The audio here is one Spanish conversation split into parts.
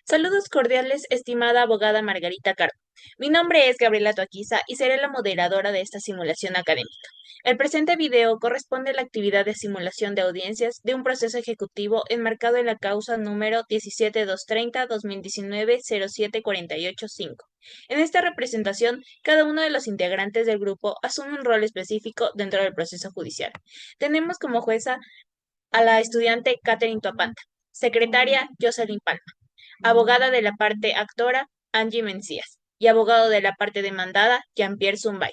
Saludos cordiales, estimada abogada Margarita Caro. Mi nombre es Gabriela Toaquiza y seré la moderadora de esta simulación académica. El presente video corresponde a la actividad de simulación de audiencias de un proceso ejecutivo enmarcado en la causa número 17230-2019-07485. En esta representación, cada uno de los integrantes del grupo asume un rol específico dentro del proceso judicial. Tenemos como jueza a la estudiante Catherine Topanta, secretaria Jocelyn Palma, abogada de la parte actora, Angie Mencías, y abogado de la parte demandada, Jean-Pierre Zumbay.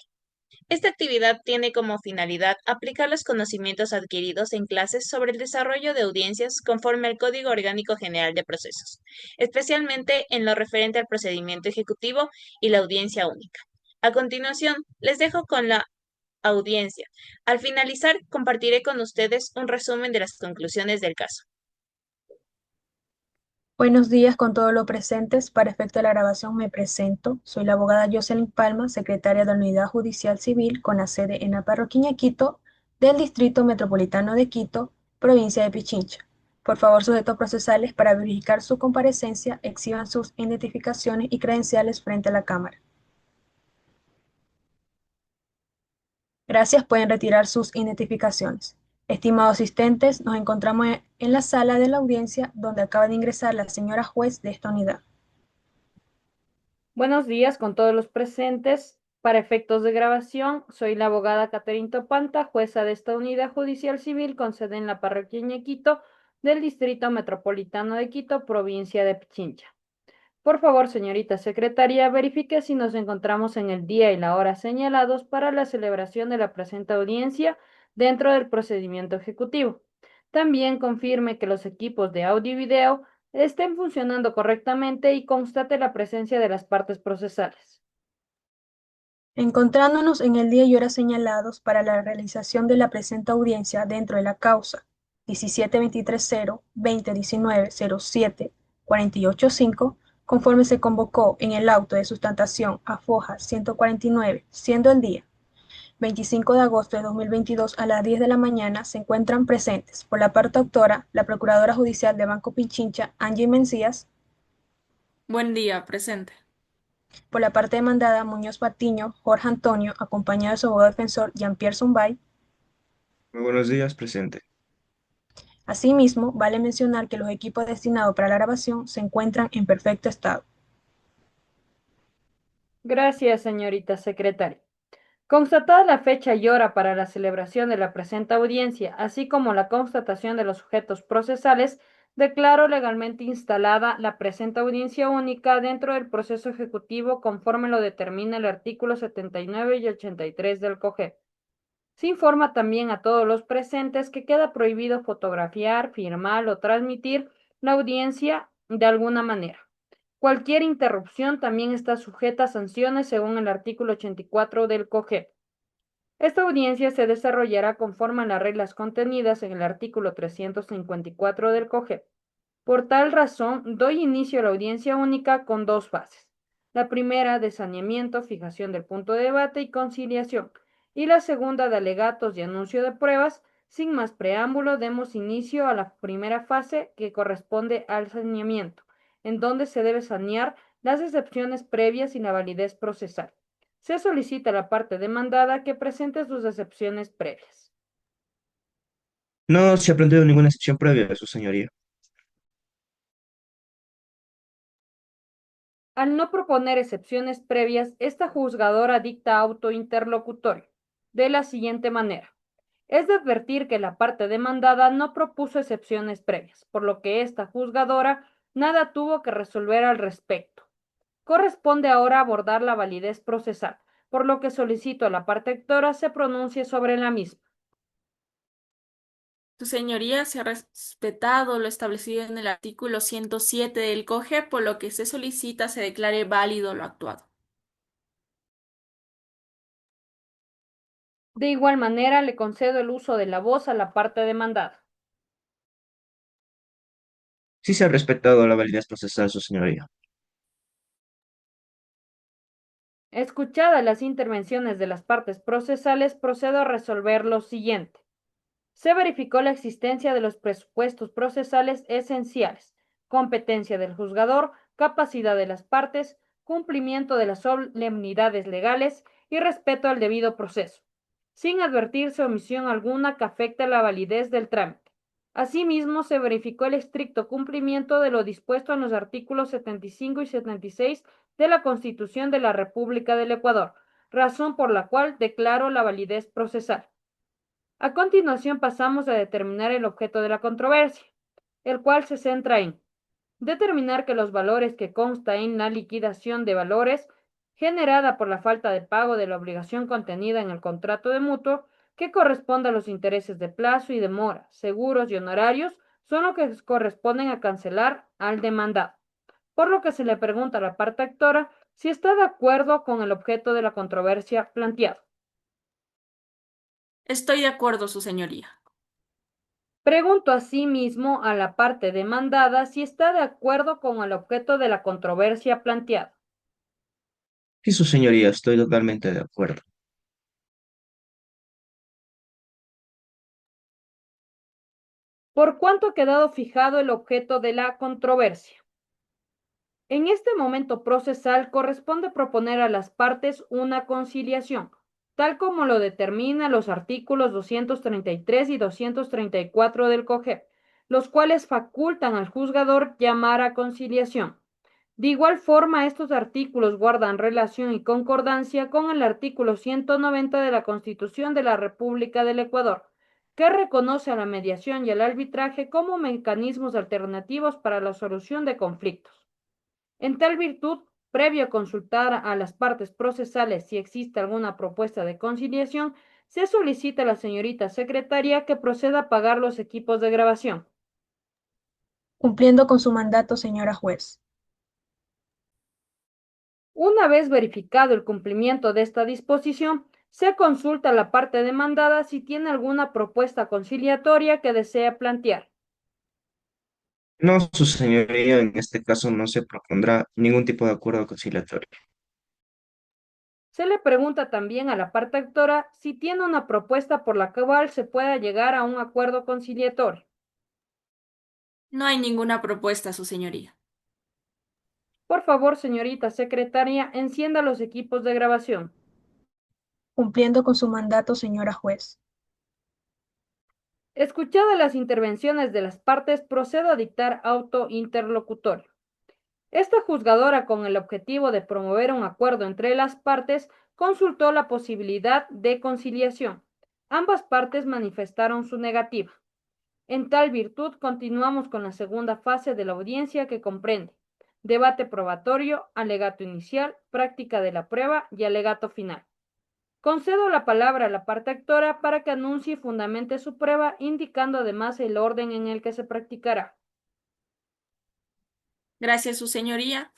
Esta actividad tiene como finalidad aplicar los conocimientos adquiridos en clases sobre el desarrollo de audiencias conforme al Código Orgánico General de Procesos, especialmente en lo referente al procedimiento ejecutivo y la audiencia única. A continuación, les dejo con la audiencia. Al finalizar, compartiré con ustedes un resumen de las conclusiones del caso. Buenos días con todos los presentes. Para efecto de la grabación me presento. Soy la abogada Jocelyn Palma, secretaria de la Unidad Judicial Civil con la sede en la parroquia Quito del Distrito Metropolitano de Quito, provincia de Pichincha. Por favor, sujetos procesales, para verificar su comparecencia, exhiban sus identificaciones y credenciales frente a la cámara. Gracias, pueden retirar sus identificaciones. Estimados asistentes, nos encontramos en la sala de la audiencia donde acaba de ingresar la señora juez de esta unidad. Buenos días con todos los presentes. Para efectos de grabación, soy la abogada Catherine Topanta, jueza de esta unidad judicial civil con sede en la parroquia Ñequito del Distrito Metropolitano de Quito, provincia de Pichincha. Por favor, señorita secretaria, verifique si nos encontramos en el día y la hora señalados para la celebración de la presente audiencia dentro del procedimiento ejecutivo. También confirme que los equipos de audio y video estén funcionando correctamente y constate la presencia de las partes procesales. Encontrándonos en el día y hora señalados para la realización de la presente audiencia dentro de la causa 1723-2019-07-485, conforme se convocó en el auto de sustantación a foja 149, siendo el día 25 de agosto de 2022 a las 10 de la mañana, se encuentran presentes por la parte autora la Procuradora Judicial de Banco Pichincha, Angie Mencías; Buen día, presente. por la parte demandada, Muñoz Patiño, Jorge Antonio, acompañado de su abogado defensor, Jean-Pierre Zumbay. Muy buenos días, presente. Asimismo, vale mencionar que los equipos destinados para la grabación se encuentran en perfecto estado. Gracias, señorita secretaria. Constatada la fecha y hora para la celebración de la presente audiencia, así como la constatación de los sujetos procesales, declaro legalmente instalada la presente audiencia única dentro del proceso ejecutivo conforme lo determina el artículo 79 y 83 del COGEP. Se informa también a todos los presentes que queda prohibido fotografiar, firmar o transmitir la audiencia de alguna manera. Cualquier interrupción también está sujeta a sanciones según el artículo 84 del COGEP. Esta audiencia se desarrollará conforme a las reglas contenidas en el artículo 354 del COGEP. Por tal razón, doy inicio a la audiencia única con dos fases. La primera de saneamiento, fijación del punto de debate y conciliación. Y la segunda de alegatos y anuncio de pruebas. Sin más preámbulo, demos inicio a la primera fase, que corresponde al saneamiento, en donde se debe sanear las excepciones previas y la validez procesal. Se solicita a la parte demandada que presente sus excepciones previas. No se ha planteado ninguna excepción previa, su señoría. Al no proponer excepciones previas, esta juzgadora dicta auto interlocutorio de la siguiente manera. Es de advertir que la parte demandada no propuso excepciones previas, por lo que esta juzgadora nada tuvo que resolver al respecto. Corresponde ahora abordar la validez procesal, por lo que solicito a la parte actora se pronuncie sobre la misma. Su señoría se ha respetado lo establecido en el artículo 107 del COGE, por lo que se solicita se declare válido lo actuado. De igual manera, le concedo el uso de la voz a la parte demandada. Sí se ha respetado la validez procesal, su señoría. Escuchadas las intervenciones de las partes procesales, procedo a resolver lo siguiente. Se verificó la existencia de los presupuestos procesales esenciales, competencia del juzgador, capacidad de las partes, cumplimiento de las solemnidades legales y respeto al debido proceso, sin advertirse omisión alguna que afecte la validez del trámite. Asimismo, se verificó el estricto cumplimiento de lo dispuesto en los artículos 75 y 76 de la Constitución de la República del Ecuador, razón por la cual declaro la validez procesal. A continuación pasamos a determinar el objeto de la controversia, el cual se centra en determinar que los valores que consta en la liquidación de valores generada por la falta de pago de la obligación contenida en el contrato de mutuo, que corresponde a los intereses de plazo y demora, seguros y honorarios, son los que corresponden a cancelar al demandado. Por lo que se le pregunta a la parte actora si está de acuerdo con el objeto de la controversia planteado. Estoy de acuerdo, su señoría. Pregunto asimismo a la parte demandada si está de acuerdo con el objeto de la controversia planteada. Sí, su señoría, estoy totalmente de acuerdo. ¿Por cuánto ha quedado fijado el objeto de la controversia? En este momento procesal corresponde proponer a las partes una conciliación, tal como lo determinan los artículos 233 y 234 del COGEP, los cuales facultan al juzgador llamar a conciliación. De igual forma, estos artículos guardan relación y concordancia con el artículo 190 de la Constitución de la República del Ecuador, que reconoce a la mediación y al arbitraje como mecanismos alternativos para la solución de conflictos. En tal virtud, previo a consultar a las partes procesales si existe alguna propuesta de conciliación, se solicita a la señorita secretaria que proceda a pagar los equipos de grabación. Cumpliendo con su mandato, señora juez. Una vez verificado el cumplimiento de esta disposición, se consulta a la parte demandada si tiene alguna propuesta conciliatoria que desea plantear. No, su señoría, en este caso no se propondrá ningún tipo de acuerdo conciliatorio. Se le pregunta también a la parte actora si tiene una propuesta por la cual se pueda llegar a un acuerdo conciliatorio. No hay ninguna propuesta, su señoría. Por favor, señorita secretaria, encienda los equipos de grabación. Cumpliendo con su mandato, señora juez. Escuchadas las intervenciones de las partes, procedo a dictar auto interlocutorio. Esta juzgadora, con el objetivo de promover un acuerdo entre las partes, consultó la posibilidad de conciliación. Ambas partes manifestaron su negativa. En tal virtud, continuamos con la segunda fase de la audiencia, que comprende debate probatorio, alegato inicial, práctica de la prueba y alegato final. Concedo la palabra a la parte actora para que anuncie y fundamente su prueba, indicando además el orden en el que se practicará. Gracias, su señoría.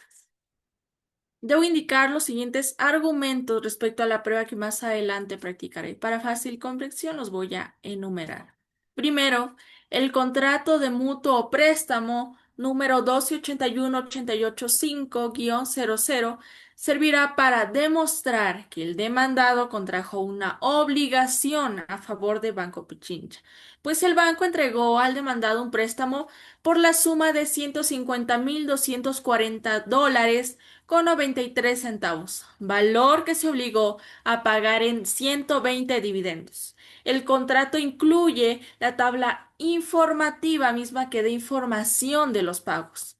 Debo indicar los siguientes argumentos respecto a la prueba que más adelante practicaré. Para fácil comprensión los voy a enumerar. Primero, el contrato de mutuo o préstamo número 1281-885-00 servirá para demostrar que el demandado contrajo una obligación a favor de Banco Pichincha, pues el banco entregó al demandado un préstamo por la suma de $150,240 con 93 centavos, valor que se obligó a pagar en 120 dividendos. El contrato incluye la tabla informativa misma que da información de los pagos.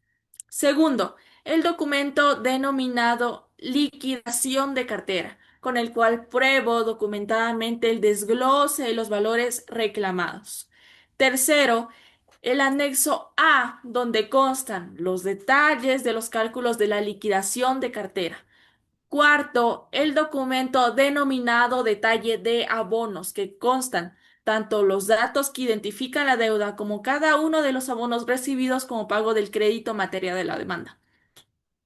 Segundo, el documento denominado liquidación de cartera, con el cual pruebo documentadamente el desglose de los valores reclamados. Tercero, el anexo A, donde constan los detalles de los cálculos de la liquidación de cartera. Cuarto, el documento denominado detalle de abonos, que constan tanto los datos que identifican la deuda como cada uno de los abonos recibidos como pago del crédito materia de la demanda.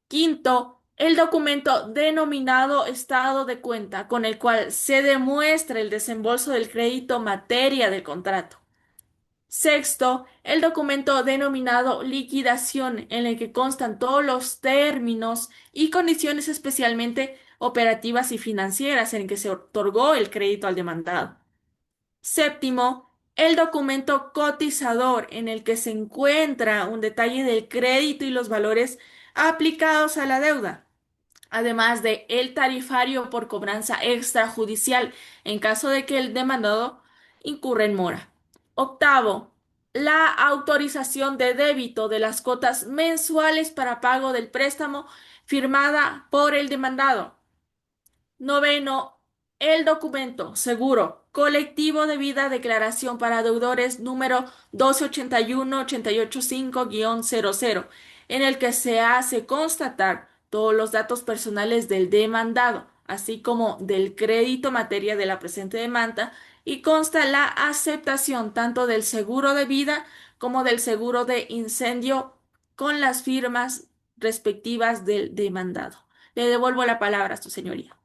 Quinto, el documento denominado estado de cuenta, con el cual se demuestra el desembolso del crédito materia del contrato. Sexto, el documento denominado liquidación, en el que constan todos los términos y condiciones especialmente operativas y financieras en que se otorgó el crédito al demandado. Séptimo, el documento cotizador en el que se encuentra un detalle del crédito y los valores aplicados a la deuda, además de el tarifario por cobranza extrajudicial en caso de que el demandado incurra en mora. Octavo, la autorización de débito de las cuotas mensuales para pago del préstamo firmada por el demandado. Noveno, el documento seguro colectivo de vida declaración para deudores número 1281-885-00, en el que se hace constatar todos los datos personales del demandado, así como del crédito materia de la presente demanda, y consta la aceptación tanto del seguro de vida como del seguro de incendio con las firmas respectivas del demandado. Le devuelvo la palabra a su señoría.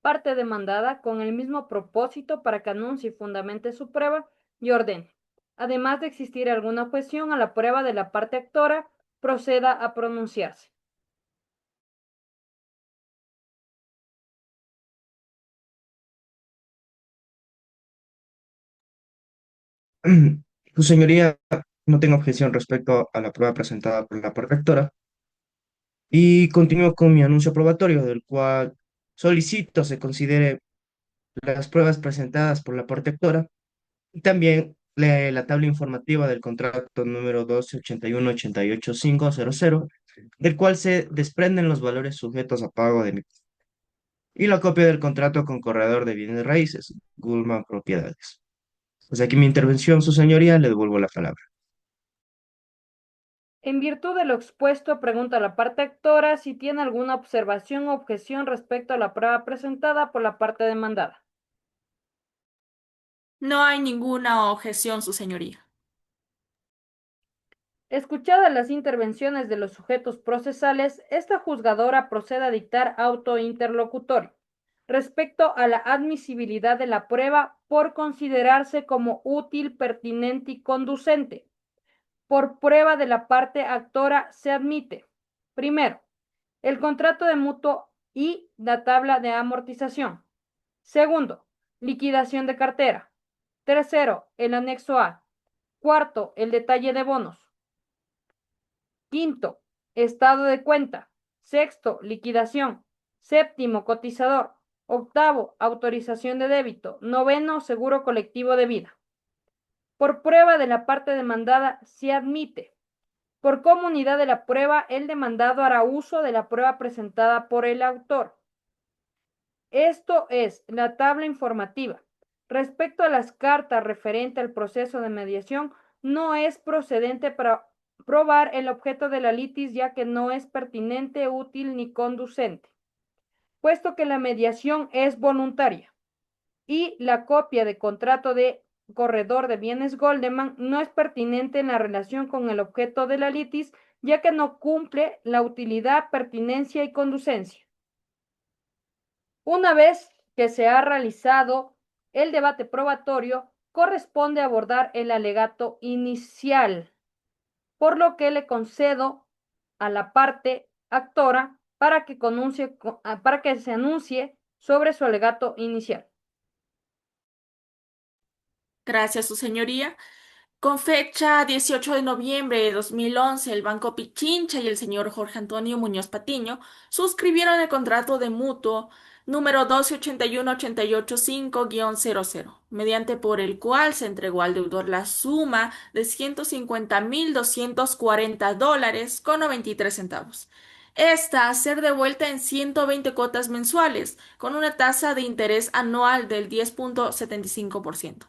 Parte demandada con el mismo propósito para que anuncie y fundamente su prueba y ordene. Además de existir alguna objeción a la prueba de la parte actora, proceda a pronunciarse. Su señoría, no tengo objeción respecto a la prueba presentada por la parte rectora y continúo con mi anuncio probatorio, del cual solicito se considere las pruebas presentadas por la parte rectora y también la tabla informativa del contrato número 1281-88500, del cual se desprenden los valores sujetos a pago de mi y la copia del contrato con corredor de bienes raíces, Gulman Propiedades. Pues aquí mi intervención, su señoría, le devuelvo la palabra. En virtud de lo expuesto, pregunta a la parte actora si tiene alguna observación o objeción respecto a la prueba presentada por la parte demandada. No hay ninguna objeción, su señoría. Escuchadas las intervenciones de los sujetos procesales, esta juzgadora procede a dictar auto interlocutorio respecto a la admisibilidad de la prueba por considerarse como útil, pertinente y conducente. Por prueba de la parte actora se admite, primero, el contrato de mutuo y la tabla de amortización. Segundo, liquidación de cartera. Tercero, el anexo A. Cuarto, el detalle de bonos. Quinto, estado de cuenta. Sexto, liquidación. Séptimo, cotizador. Octavo, autorización de débito. Noveno, seguro colectivo de vida. Por prueba de la parte demandada se admite. Por comunidad de la prueba, el demandado hará uso de la prueba presentada por el autor. Esto es la tabla informativa. Respecto a las cartas referente al proceso de mediación, no es procedente para probar el objeto de la litis, ya que no es pertinente, útil ni conducente, puesto que la mediación es voluntaria y la copia de contrato de corredor de bienes Goldeman no es pertinente en la relación con el objeto de la litis, ya que no cumple la utilidad, pertinencia y conducencia. Una vez que se ha realizado el debate probatorio, corresponde abordar el alegato inicial, por lo que le concedo a la parte actora para que se anuncie sobre su alegato inicial. Gracias, su señoría. Con fecha 18 de noviembre de 2011, el Banco Pichincha y el señor Jorge Antonio Muñoz Patiño suscribieron el contrato de mutuo número 1281-885-00, mediante por el cual se entregó al deudor la suma de $150,240 con 93 centavos. Esta a ser devuelta en 120 cuotas mensuales, con una tasa de interés anual del 10,75%.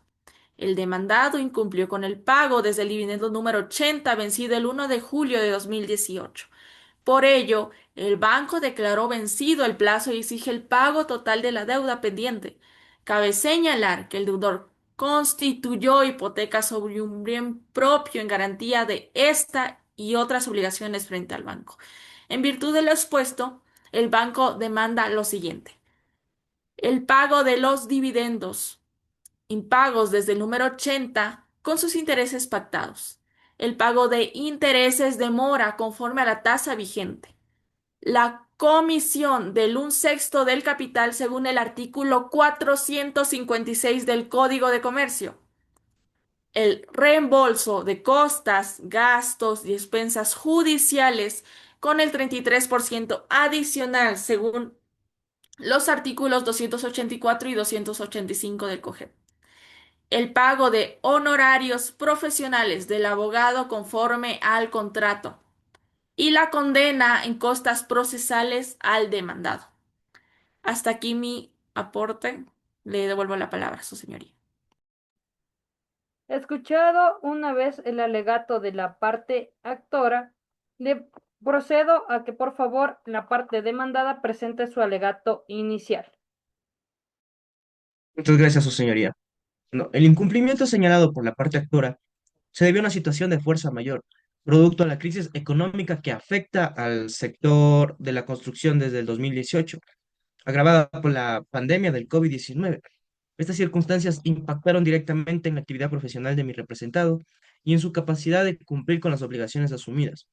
El demandado incumplió con el pago desde el dividendo número 80, vencido el 1 de julio de 2018. Por ello, el banco declaró vencido el plazo y exige el pago total de la deuda pendiente. Cabe señalar que el deudor constituyó hipoteca sobre un bien propio en garantía de esta y otras obligaciones frente al banco. En virtud de lo expuesto, el banco demanda lo siguiente: el pago de los dividendos impagos desde el número 80 con sus intereses pactados, el pago de intereses de mora conforme a la tasa vigente, la comisión del 1/6 del capital según el artículo 456 del Código de Comercio, el reembolso de costas, gastos y expensas judiciales con el 33% adicional según los artículos 284 y 285 del COGEP. El pago de honorarios profesionales del abogado conforme al contrato y la condena en costas procesales al demandado. Hasta aquí mi aporte. Le devuelvo la palabra a su señoría. Escuchado una vez el alegato de la parte actora, le procedo a que por favor la parte demandada presente su alegato inicial. Muchas gracias, su señoría. No, el incumplimiento señalado por la parte actora se debió a una situación de fuerza mayor, producto de la crisis económica que afecta al sector de la construcción desde el 2018, agravada por la pandemia del COVID-19. Estas circunstancias impactaron directamente en la actividad profesional de mi representado y en su capacidad de cumplir con las obligaciones asumidas.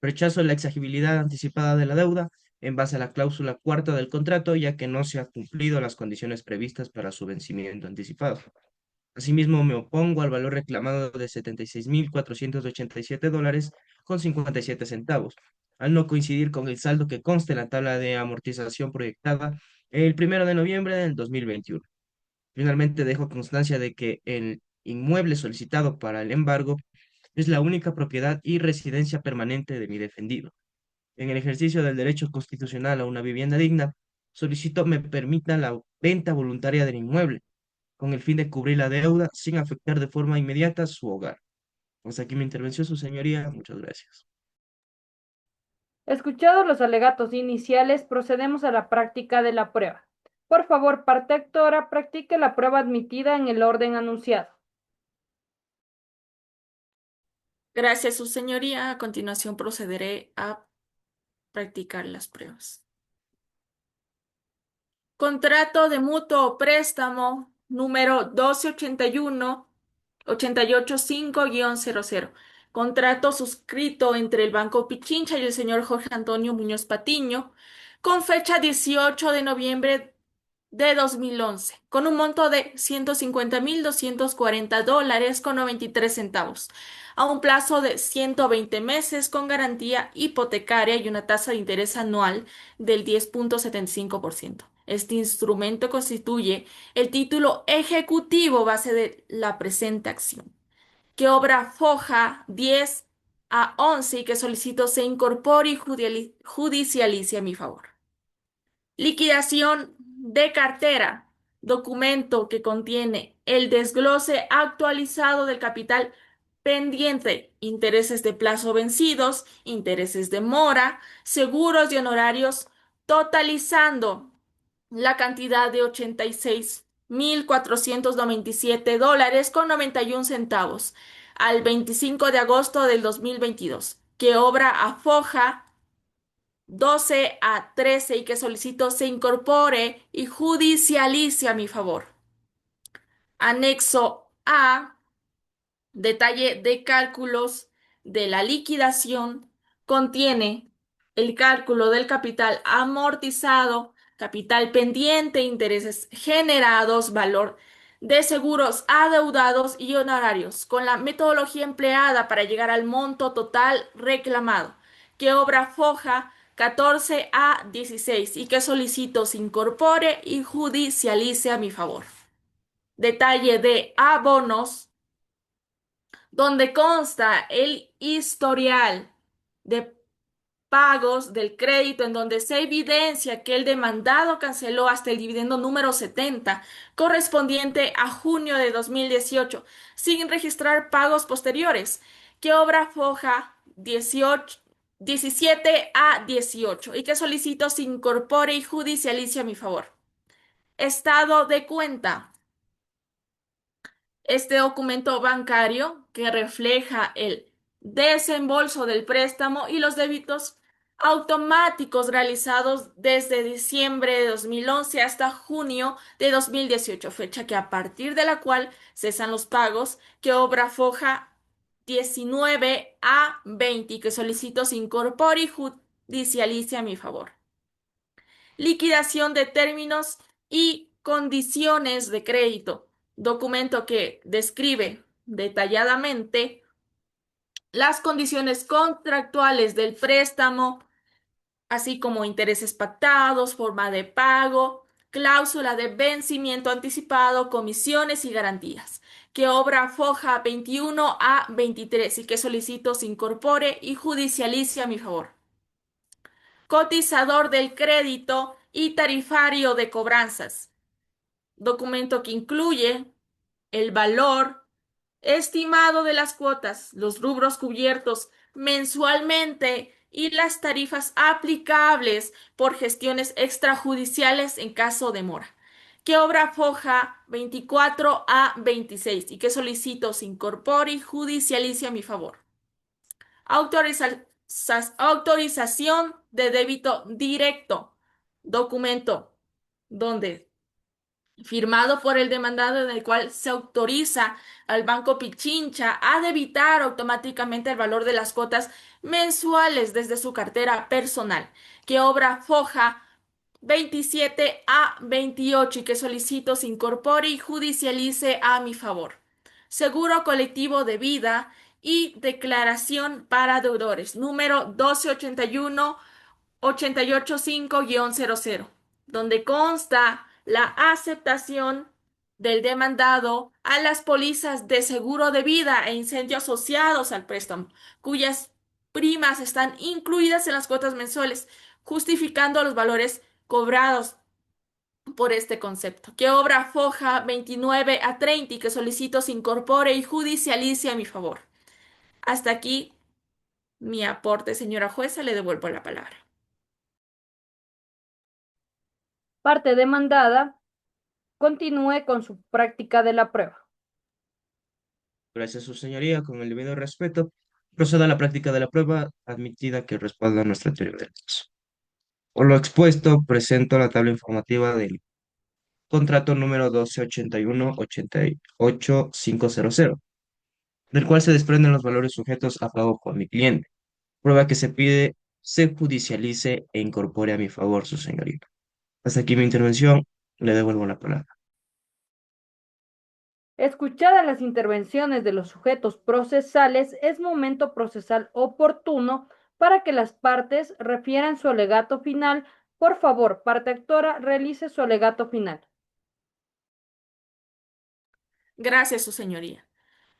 Rechazo la exigibilidad anticipada de la deuda en base a la cláusula cuarta del contrato, ya que no se han cumplido las condiciones previstas para su vencimiento anticipado. Asimismo, me opongo al valor reclamado de $76,487 con 57 centavos, al no coincidir con el saldo que consta en la tabla de amortización proyectada el 1 de noviembre del 2021. Finalmente, dejo constancia de que el inmueble solicitado para el embargo es la única propiedad y residencia permanente de mi defendido. En el ejercicio del derecho constitucional a una vivienda digna, solicito me permita la venta voluntaria del inmueble, con el fin de cubrir la deuda sin afectar de forma inmediata su hogar. Hasta aquí mi intervención, su señoría. Muchas gracias. Escuchados los alegatos iniciales, procedemos a la práctica de la prueba. Por favor, parte actora, practique la prueba admitida en el orden anunciado. Gracias, su señoría. A continuación procederé a practicar las pruebas. Contrato de mutuo préstamo número 1281-885-00. Contrato suscrito entre el Banco Pichincha y el señor Jorge Antonio Muñoz Patiño con fecha 18 de noviembre de 2011, con un monto de $150,240 con 93 centavos, a un plazo de 120 meses con garantía hipotecaria y una tasa de interés anual del 10,75%. Este instrumento constituye el título ejecutivo base de la presente acción, que obra foja 10 a 11 y que solicito se incorpore y judicialice a mi favor. Liquidación de cartera, documento que contiene el desglose actualizado del capital pendiente, intereses de plazo vencidos, intereses de mora, seguros y honorarios, totalizando la cantidad de $86,497 con 91 centavos al 25 de agosto del 2022, que obra a foja 12 a 13 y que solicito se incorpore y judicialice a mi favor. Anexo A, detalle de cálculos de la liquidación, contiene el cálculo del capital amortizado, capital pendiente, intereses generados, valor de seguros adeudados y honorarios, con la metodología empleada para llegar al monto total reclamado, que obra foja 14 a 16 y que solicito se incorpore y judicialice a mi favor. Detalle de abonos, donde consta el historial de pagos del crédito, en donde se evidencia que el demandado canceló hasta el dividendo número 70, correspondiente a junio de 2018, sin registrar pagos posteriores, que obra foja 17 a 18 y que solicito se incorpore y judicialice a mi favor. Estado de cuenta. Este documento bancario que refleja el desembolso del préstamo y los débitos automáticos realizados desde diciembre de 2011 hasta junio de 2018, fecha que a partir de la cual cesan los pagos, que obra foja 19 a 20 y que solicito se incorpore y judicialice a mi favor. Liquidación de términos y condiciones de crédito. Documento que describe detalladamente las condiciones contractuales del préstamo, así como intereses pactados, forma de pago, cláusula de vencimiento anticipado, comisiones y garantías, que obra foja 21 a 23 y que solicito se incorpore y judicialice a mi favor. Cotizador del crédito y tarifario de cobranzas. Documento que incluye el valor estimado de las cuotas, los rubros cubiertos mensualmente y las tarifas aplicables por gestiones extrajudiciales en caso de mora, que obra foja 24 a 26 y que solicito se incorpore y judicialice a mi favor. Autorización de débito directo. Documento donde firmado por el demandado en el cual se autoriza al Banco Pichincha a debitar automáticamente el valor de las cuotas mensuales desde su cartera personal, que obra foja 27 a 28 y que solicito se incorpore y judicialice a mi favor. Seguro colectivo de vida y declaración para deudores, número 1281 885-00, donde consta la aceptación del demandado a las pólizas de seguro de vida e incendio asociados al préstamo, cuyas primas están incluidas en las cuotas mensuales, justificando los valores cobrados por este concepto, que obra foja 29 a 30 y que solicito se incorpore y judicialice a mi favor. Hasta aquí mi aporte, señora jueza, le devuelvo la palabra. Parte demandada, continúe con su práctica de la prueba. Gracias, su señoría. Con el debido respeto, proceda a la práctica de la prueba admitida que respalda nuestra teoría del caso. Por lo expuesto, presento la tabla informativa del contrato número 1281-88500, del cual se desprenden los valores sujetos a pago por mi cliente. Prueba que se pide se judicialice e incorpore a mi favor, su señoría. Hasta aquí mi intervención. Le devuelvo la palabra. Escuchadas las intervenciones de los sujetos procesales, es momento procesal oportuno para que las partes refieran su alegato final. Por favor, parte actora, realice su alegato final. Gracias, su señoría.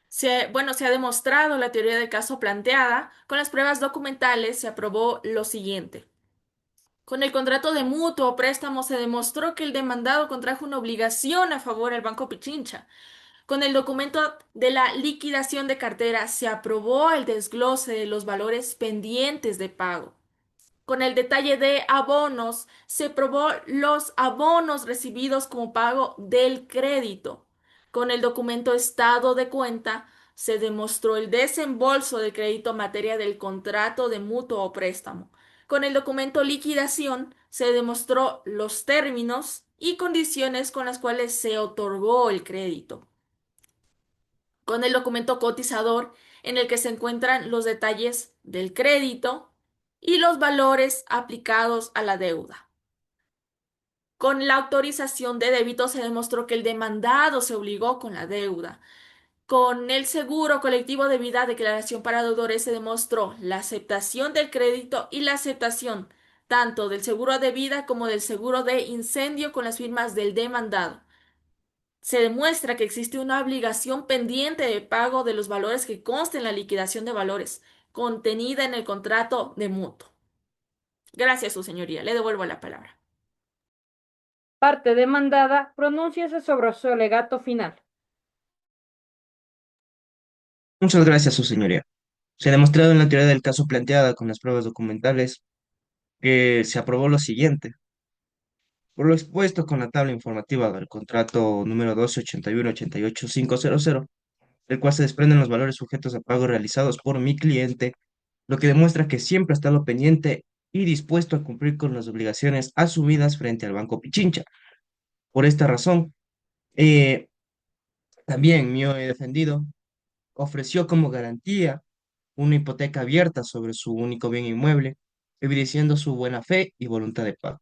Se ha demostrado la teoría del caso planteada. Con las pruebas documentales se aprobó lo siguiente. Con el contrato de mutuo o préstamo se demostró que el demandado contrajo una obligación a favor del Banco Pichincha. Con el documento de la liquidación de cartera se aprobó el desglose de los valores pendientes de pago. Con el detalle de abonos, se probó los abonos recibidos como pago del crédito. Con el documento estado de cuenta, se demostró el desembolso de crédito en materia del contrato de mutuo o préstamo. Con el documento liquidación, se demostró los términos y condiciones con las cuales se otorgó el crédito. Con el documento cotizador, en el que se encuentran los detalles del crédito y los valores aplicados a la deuda. Con la autorización de débito se demostró que el demandado se obligó con la deuda. Con el seguro colectivo de vida, declaración para deudores, se demostró la aceptación del crédito y la aceptación tanto del seguro de vida como del seguro de incendio con las firmas del demandado. Se demuestra que existe una obligación pendiente de pago de los valores que consten en la liquidación de valores contenida en el contrato de mutuo. Gracias, su señoría. Le devuelvo la palabra. Parte demandada, pronúnciese sobre su alegato final. Muchas gracias, su señoría. Se ha demostrado en la teoría del caso planteada con las pruebas documentales que se aprobó lo siguiente. Por lo expuesto con la tabla informativa del contrato número 1281-88500, del cual se desprenden los valores sujetos a pago realizados por mi cliente, lo que demuestra que siempre ha estado pendiente y dispuesto a cumplir con las obligaciones asumidas frente al Banco Pichincha. Por esta razón, eh, también mi defendido ofreció como garantía una hipoteca abierta sobre su único bien inmueble, evidenciando su buena fe y voluntad de pago.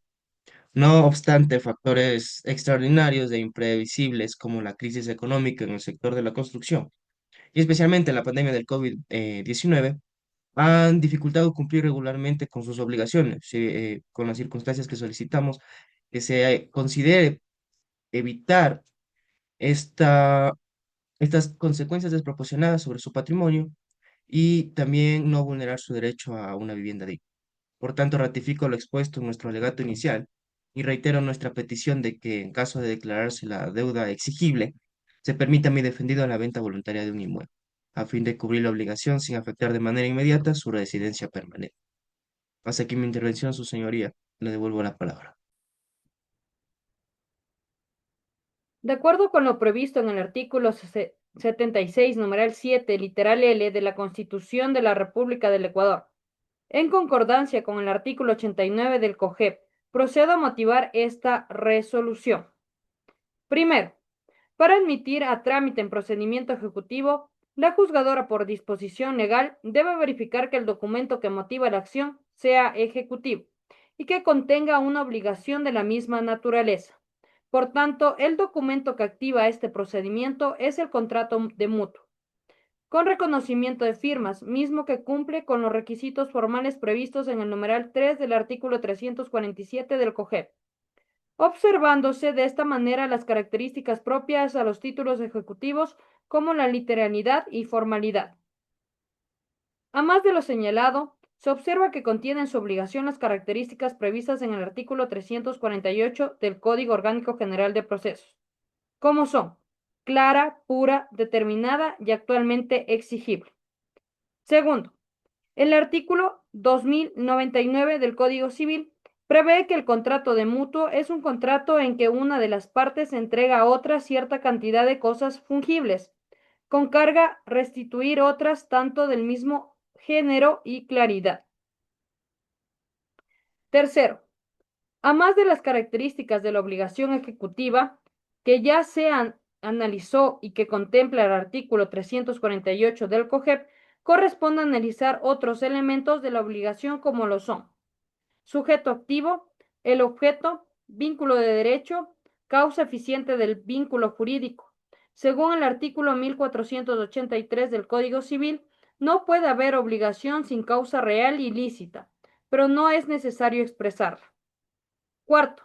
No obstante, factores extraordinarios e imprevisibles como la crisis económica en el sector de la construcción y especialmente la pandemia del COVID-19 han dificultado cumplir regularmente con sus obligaciones, con las circunstancias que solicitamos que se considere evitar esta, estas consecuencias desproporcionadas sobre su patrimonio y también no vulnerar su derecho a una vivienda digna. Por tanto, ratifico lo expuesto en nuestro alegato inicial y reitero nuestra petición de que, en caso de declararse la deuda exigible, se permita a mi defendido la venta voluntaria de un inmueble, a fin de cubrir la obligación sin afectar de manera inmediata su residencia permanente. Hasta aquí mi intervención, su señoría. Le devuelvo la palabra. De acuerdo con lo previsto en el artículo 76, numeral 7, literal L de la Constitución de la República del Ecuador, en concordancia con el artículo 89 del COGEP, procedo a motivar esta resolución. Primero, para admitir a trámite en procedimiento ejecutivo, la juzgadora por disposición legal debe verificar que el documento que motiva la acción sea ejecutivo y que contenga una obligación de la misma naturaleza. Por tanto, el documento que activa este procedimiento es el contrato de mutuo, con reconocimiento de firmas, mismo que cumple con los requisitos formales previstos en el numeral 3 del artículo 347 del COGEP, observándose de esta manera las características propias a los títulos ejecutivos como la literalidad y formalidad. A más de lo señalado, se observa que contiene en su obligación las características previstas en el artículo 348 del Código Orgánico General de Procesos, como son clara, pura, determinada y actualmente exigible. Segundo, el artículo 2099 del Código Civil prevé que el contrato de mutuo es un contrato en que una de las partes entrega a otra cierta cantidad de cosas fungibles, con carga restituir otras tanto del mismo género y claridad. Tercero, a más de las características de la obligación ejecutiva, que ya se analizó y que contempla el artículo 348 del COGEP, corresponde analizar otros elementos de la obligación como lo son sujeto activo, el objeto, vínculo de derecho, causa eficiente del vínculo jurídico. Según el artículo 1483 del Código Civil, no puede haber obligación sin causa real y lícita, pero no es necesario expresarla. Cuarto,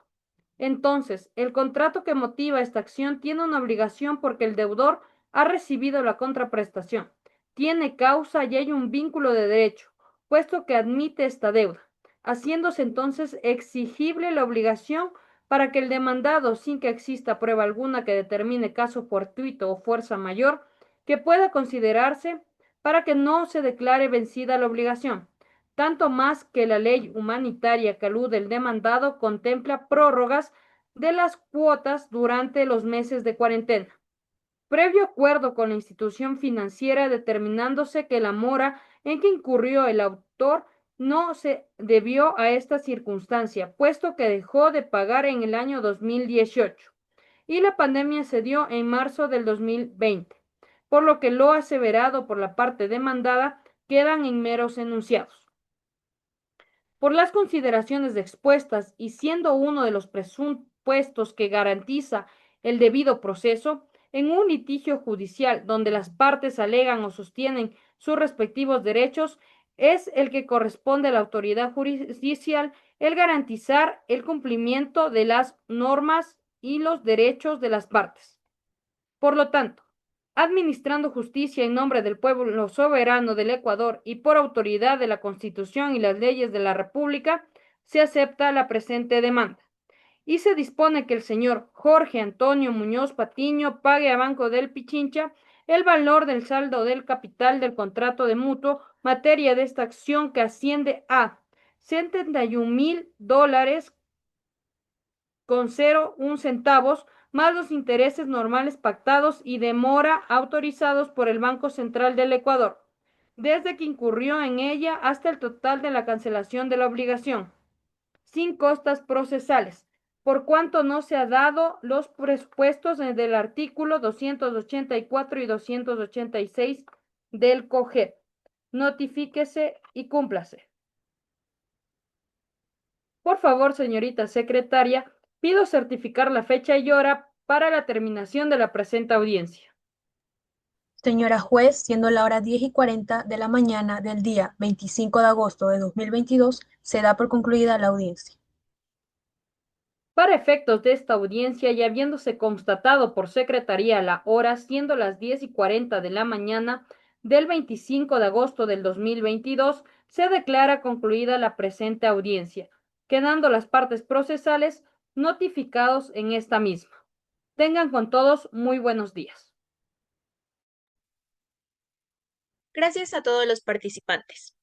entonces, el contrato que motiva esta acción tiene una obligación porque el deudor ha recibido la contraprestación, tiene causa y hay un vínculo de derecho, puesto que admite esta deuda, haciéndose entonces exigible la obligación para que el demandado, sin que exista prueba alguna que determine caso fortuito o fuerza mayor, que pueda considerarse para que no se declare vencida la obligación, tanto más que la ley humanitaria que alude el demandado contempla prórrogas de las cuotas durante los meses de cuarentena, previo acuerdo con la institución financiera determinándose que la mora en que incurrió el autor no se debió a esta circunstancia, puesto que dejó de pagar en el año 2018 y la pandemia se dio en marzo del 2020, por lo que lo aseverado por la parte demandada quedan en meros enunciados. Por las consideraciones expuestas y siendo uno de los presupuestos que garantiza el debido proceso, en un litigio judicial donde las partes alegan o sostienen sus respectivos derechos, es el que corresponde a la autoridad judicial el garantizar el cumplimiento de las normas y los derechos de las partes. Por lo tanto, administrando justicia en nombre del pueblo soberano del Ecuador y por autoridad de la Constitución y las leyes de la República, se acepta la presente demanda y se dispone que el señor Jorge Antonio Muñoz Patiño pague a Banco del Pichincha el valor del saldo del capital del contrato de mutuo materia de esta acción que asciende a $71,000 con 0,1 centavos, más los intereses normales pactados y de mora autorizados por el Banco Central del Ecuador, desde que incurrió en ella hasta el total de la cancelación de la obligación, sin costas procesales, por cuanto no se ha dado los presupuestos del artículo 284 y 286 del COGEP. Notifíquese y cúmplase. Por favor, señorita secretaria, pido certificar la fecha y hora para la terminación de la presente audiencia. Señora juez, siendo la hora 10:40 de la mañana del día 25 de agosto de 2022, se da por concluida la audiencia. Para efectos de esta audiencia y habiéndose constatado por secretaría la hora siendo las 10:40 de la mañana del 25 de agosto del 2022, se declara concluida la presente audiencia, quedando las partes procesales notificados en esta misma. Tengan con todos muy buenos días. Gracias a todos los participantes.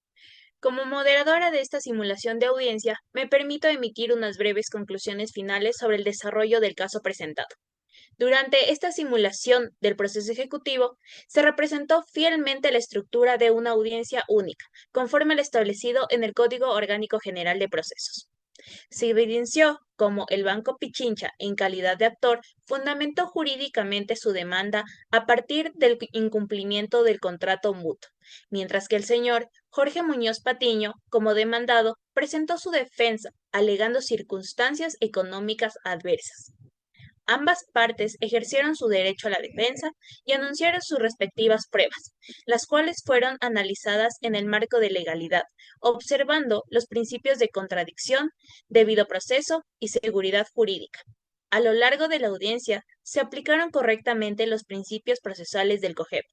Como moderadora de esta simulación de audiencia, me permito emitir unas breves conclusiones finales sobre el desarrollo del caso presentado. Durante esta simulación del proceso ejecutivo, se representó fielmente la estructura de una audiencia única, conforme al establecido en el Código Orgánico General de Procesos. Se evidenció cómo el Banco Pichincha, en calidad de actor, fundamentó jurídicamente su demanda a partir del incumplimiento del contrato mutuo, mientras que el señor Jorge Muñoz Patiño, como demandado, presentó su defensa, alegando circunstancias económicas adversas. Ambas partes ejercieron su derecho a la defensa y anunciaron sus respectivas pruebas, las cuales fueron analizadas en el marco de legalidad, observando los principios de contradicción, debido proceso y seguridad jurídica. A lo largo de la audiencia, se aplicaron correctamente los principios procesales del COGEP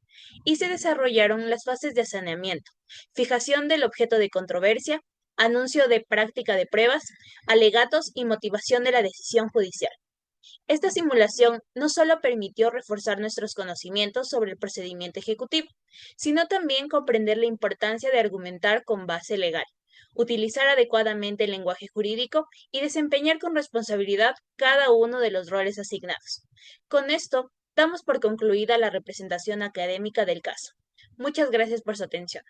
y se desarrollaron las fases de saneamiento, fijación del objeto de controversia, anuncio de práctica de pruebas, alegatos y motivación de la decisión judicial. Esta simulación no solo permitió reforzar nuestros conocimientos sobre el procedimiento ejecutivo, sino también comprender la importancia de argumentar con base legal, utilizar adecuadamente el lenguaje jurídico y desempeñar con responsabilidad cada uno de los roles asignados. Con esto, damos por concluida la representación académica del caso. Muchas gracias por su atención.